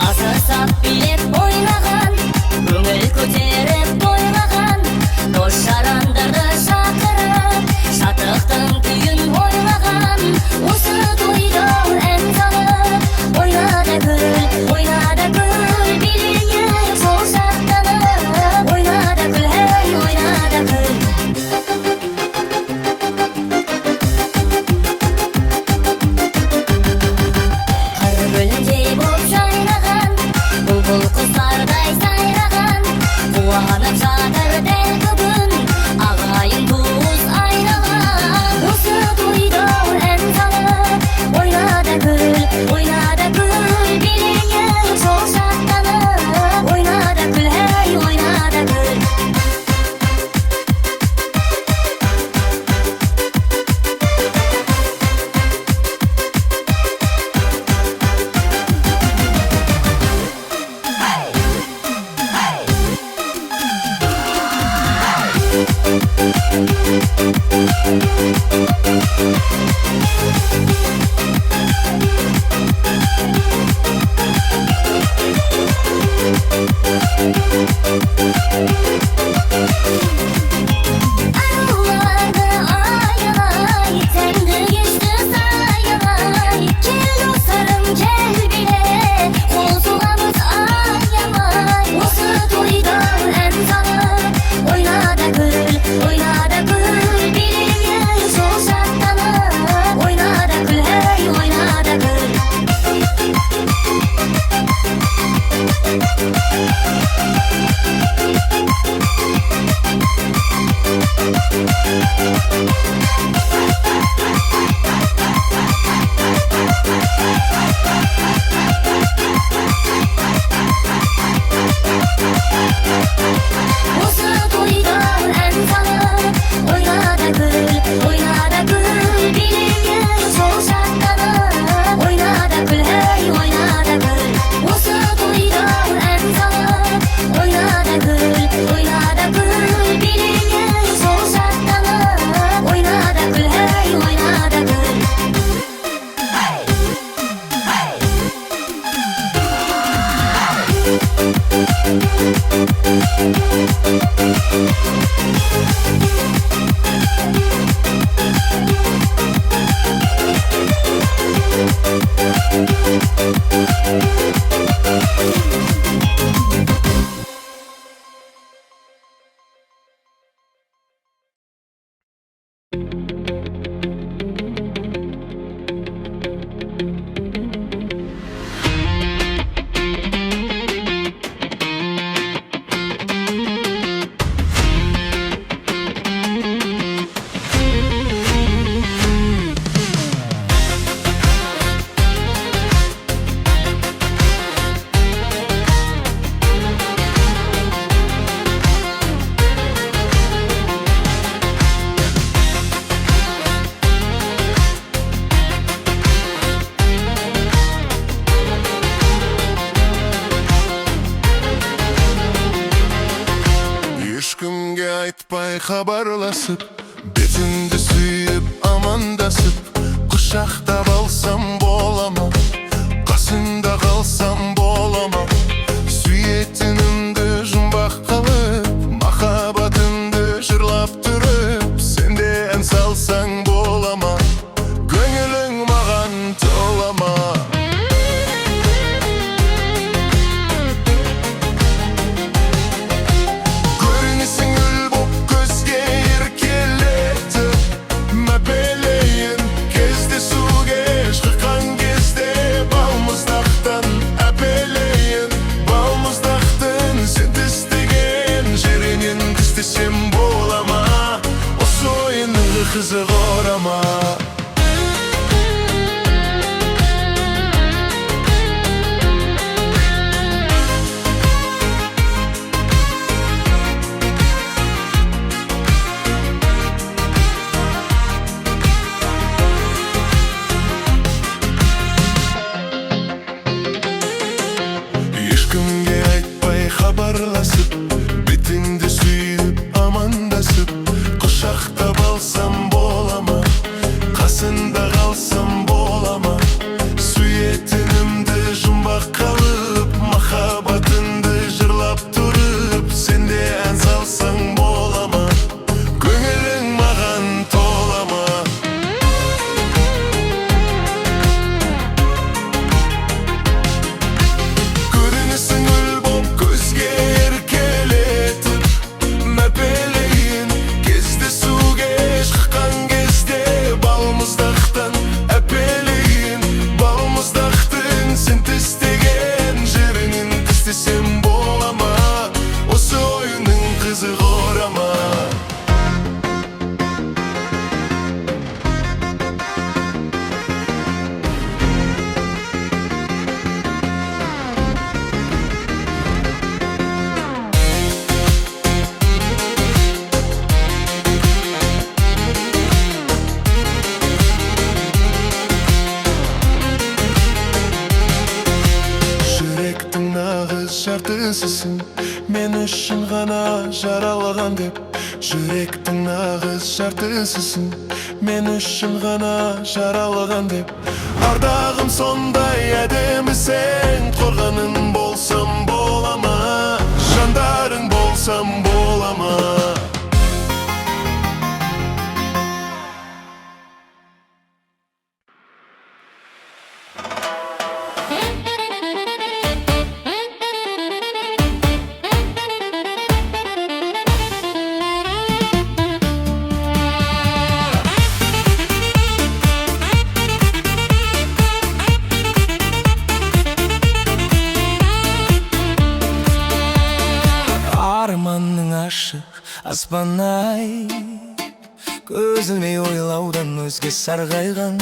Асырсап билеп ойнаған, көңіл көтеріп тойлаған, дос жарандарды шақырып, шаттықтың күйін ойлаған. Осы тойда ән салып, ойна да гүл, билейік сол шаттанып, ойна да гүл, әй, ойна да гүл. Қыр гүліндей боп жайнаған, бұлбұл құстардай сайраған, қуанып жатыр дәл бүгін, ағайын туыс айналған. Осы тойда ән салып, ойна да гүл, билейік сол шаттанып, ойна да гүл, әй, ойна да гүл. Аруларды айналай, тәнді кешті сайылай, кел достарым кел биле, қол соғамыз аямай. Осы тойда ән салып, ойна да гүл, билейік сол шаттанып, ойна да гүл, әй, ойна да гүл. Осы тойда ән салып, ойна да гүл, билейік сол шаттанып, ойна да гүл, әй, ойна да гүл. Осы тойда ән салып, ойна да гүл, билейік сол шаттанып, ойна да гүл, әй, ойна да гүл. Ешкімге айтпай хабарласып, бетіңді сүйіп амандасып, құшақтап алсам бола ма, қасыңда қалсам бола ма? Сүйетінімді жұмбақ қылып, махаббатымды жырлап тұрып, сен де ән салсаң бола ма? Көңілің маған тола ма? Көрінесің гүл боп көзге еркелетіп, мәпелейін кездесуге шыққан кезде, балмұздақтан әпелейін, балмұздақтың сен тістеген жерінен тістесем бола ма? Осы ойынның қызық орама. Ешкімге айтпай жартысысың, мен үшін ғана жаралған деп. Жүректің нағыз жартысысың, мен үшін ғана жаралған деп. Ардағым сондай әдемісің, қорғаның болсам бола ма, жандарың болсам бола ма. Арманның ашық аспан-ай, көзілмей ойлаудан өзге сарғайған.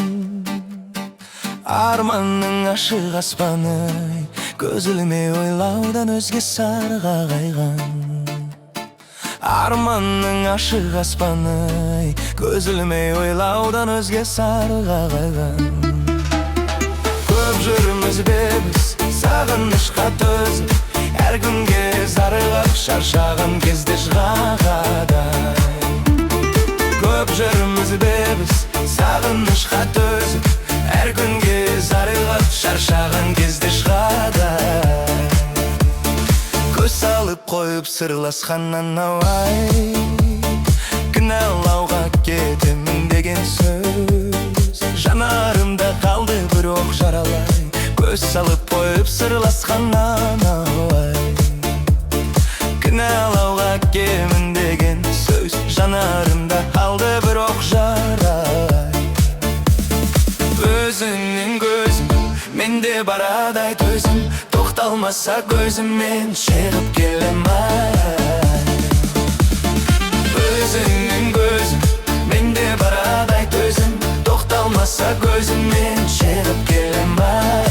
Арманның ашық аспан-ай, көзілмей ойлаудан өзге сарғайған. Арманның ашық аспан-ай, көзілмей ойлаудан өзге сарғайған. Көп жүрміз бе біз сағынышқа төзіп, әр күнге зарығып шаршаған кезде шығадай. Көп жүрміз бе біз сағынышқа төзіп, әр күнге зарығып шаршаған кезде шығадай. Көз салып қойып сырласқаннан ауай, кінәлауға кетемін деген сөз жанарымда қалды бір оқ жаралай. Көз салып қойып сырласқаннан ауай, кінәлауға кетемін деген сөз жанарымда қалды бір оқ жаралай. Өзіңнің көзің, менде барадай төзім, тоқталмаса көзіммен шығып келем ай. Өзіңнің көзің, менде барадай төзім, тоқталмаса көзіммен шығып келем ай.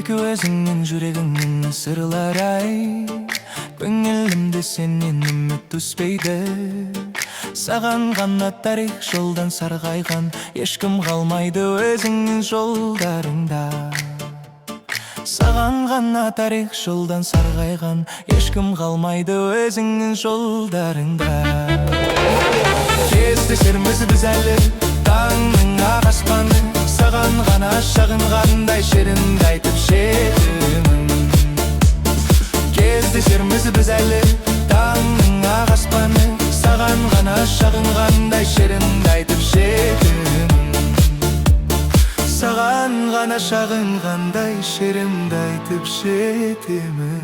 Екі өзіңнің жүрегіңнің сырлары-ай, көңілімде сенен үміт түспейді. Саған ғана тарих жолдан сарғайған, ешкім қалмайды өзіңнің жолдарыңда. Саған ғана тарих жолдан сарғайған, ешкім қалмайды өзіңнің жолдарыңда. Кездесерміз біз әлі таңның ақ аспаны, саған ғана шағынғандай шерімді айтып жетемін. Кездесерміз біз әлі таңның ақ аспаны, саған ғана шағынғандай шерімді айтып жетемін. Саған ғана шағынғандай шерімді айтып жетемін.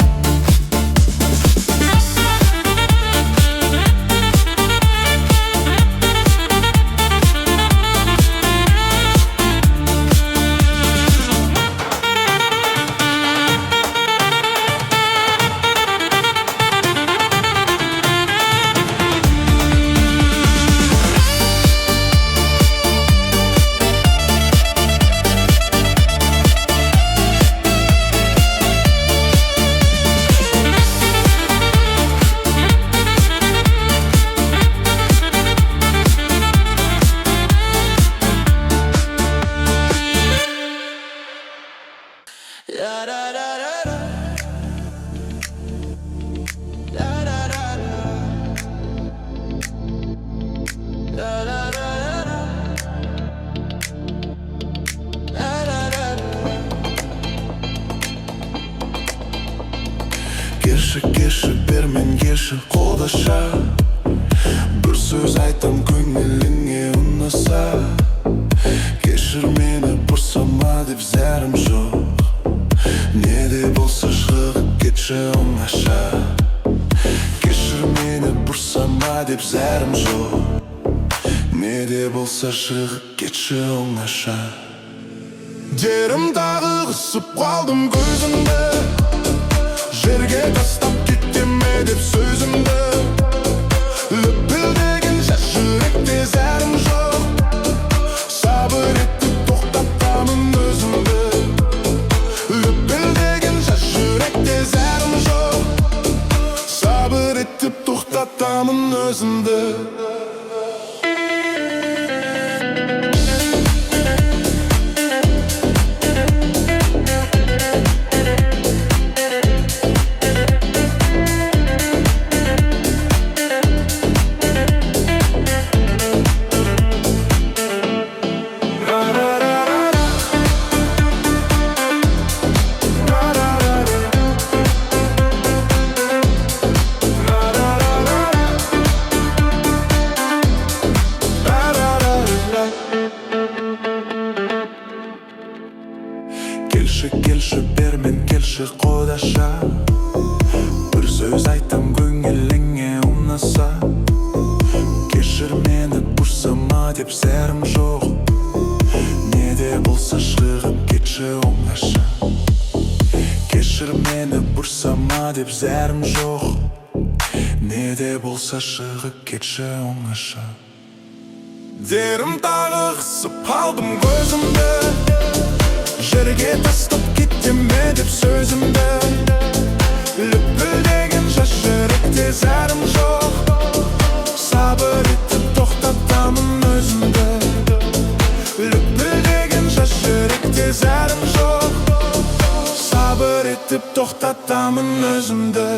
Кеші бер мен кеші қолдаша, бір сөз айтам көңіліңе ұнаса. Кешір мені бұрсама деп зәрім кетші оңаша. Кешір мені бұрсама деп зәрім жоқ. Не де болса шығып кетші оңаша. Дерім тағы қысып қалдым көзімді, жерге тастап кеттеме деп сөзімді. Лүпілдеген жас жүректе зәрім жоқ. Сабыр етіп тоқтатамын өзімді. Лүпілдеген жас жүректе зәрім жоқ. Сабыр етіп тоқтатамын өзімді. Келші, келші, бермен келші қодаша. Бір сөз айтам көңіліңе ұнаса. Кешір мені бұрсама деп зәрім жоқ. Не де болса шығып кетші оңаша. Кешір мені бұрсама деп зәрім жоқ. Не де болса шығып кетші оңаша. Дерім тағы қысып алдым көзімді, жерге тастап кеттеме деп сөзімді. Лүпілдеген жас жүректе зәрім жоқ. Сабыр етіп тоқтатамын өзімді. Лүпілдеген жас жүректе зәрім жоқ. Сабыр етіп тоқтатамын өзімді.